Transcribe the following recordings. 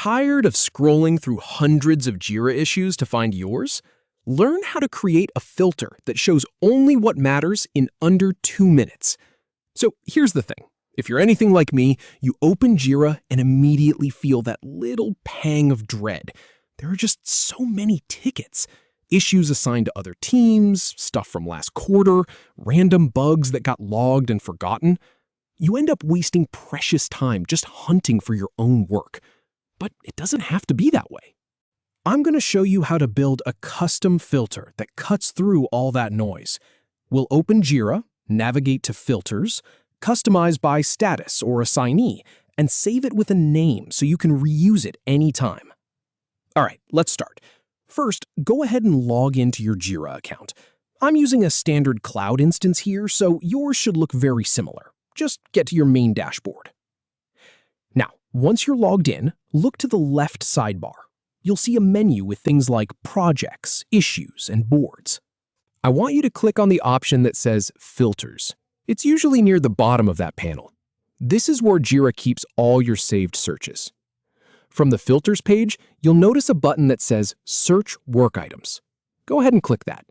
Tired of scrolling through hundreds of Jira issues to find yours? Learn how to create a filter that shows only what matters in under 2 minutes. So here's the thing. If you're anything like me, you open Jira and immediately feel that little pang of dread. There are just so many tickets. Issues assigned to other teams, stuff from last quarter, random bugs that got logged and forgotten. You end up wasting precious time just hunting for your own work. But it doesn't have to be that way. I'm going to show you how to build a custom filter that cuts through all that noise. We'll open Jira, navigate to Filters, customize by status or assignee, and save it with a name so you can reuse it anytime. All right, let's start. First, go ahead and log into your Jira account. I'm using a standard cloud instance here, so yours should look very similar. Just get to your main dashboard. Now, once you're logged in, look to the left sidebar. You'll see a menu with things like projects, issues, and boards. I want you to click on the option that says Filters. It's usually near the bottom of that panel. This is where Jira keeps all your saved searches. From the Filters page, you'll notice a button that says Search Work Items. Go ahead and click that.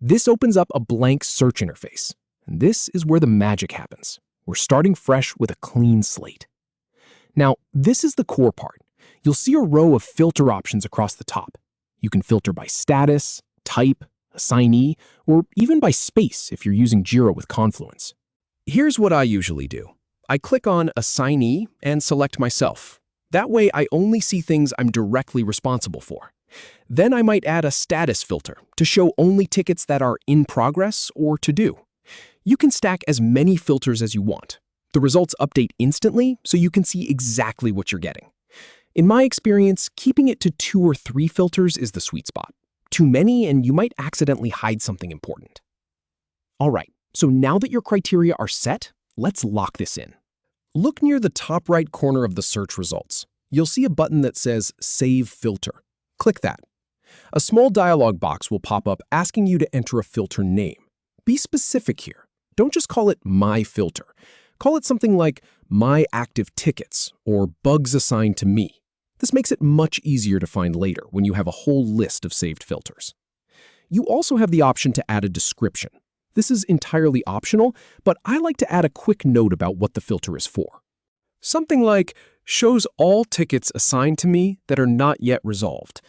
This opens up a blank search interface. And this is where the magic happens. We're starting fresh with a clean slate. Now, this is the core part. You'll see a row of filter options across the top. You can filter by status, type, assignee, or even by space if you're using Jira with Confluence. Here's what I usually do. I click on Assignee and select myself. That way I only see things I'm directly responsible for. Then I might add a status filter to show only tickets that are in progress or to do. You can stack as many filters as you want. The results update instantly so you can see exactly what you're getting. In my experience, keeping it to 2 or 3 filters is the sweet spot. Too many and you might accidentally hide something important. All right, so now that your criteria are set, let's lock this in. Look near the top right corner of the search results. You'll see a button that says Save Filter. Click that. A small dialog box will pop up asking you to enter a filter name. Be specific here. Don't just call it My Filter. Call it something like My Active Tickets or Bugs Assigned to Me. This makes it much easier to find later when you have a whole list of saved filters. You also have the option to add a description. This is entirely optional, but I like to add a quick note about what the filter is for. Something like, shows all tickets assigned to me that are not yet resolved.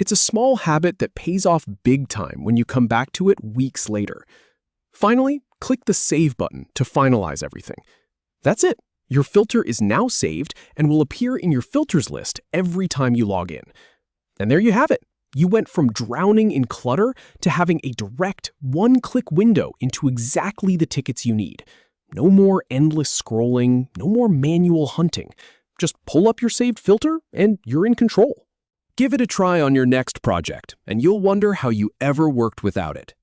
It's a small habit that pays off big time when you come back to it weeks later. Finally, click the Save button to finalize everything. That's it. Your filter is now saved and will appear in your filters list every time you log in. And there you have it. You went from drowning in clutter to having a direct one-click window into exactly the tickets you need. No more endless scrolling, no more manual hunting. Just pull up your saved filter and you're in control. Give it a try on your next project, and you'll wonder how you ever worked without it.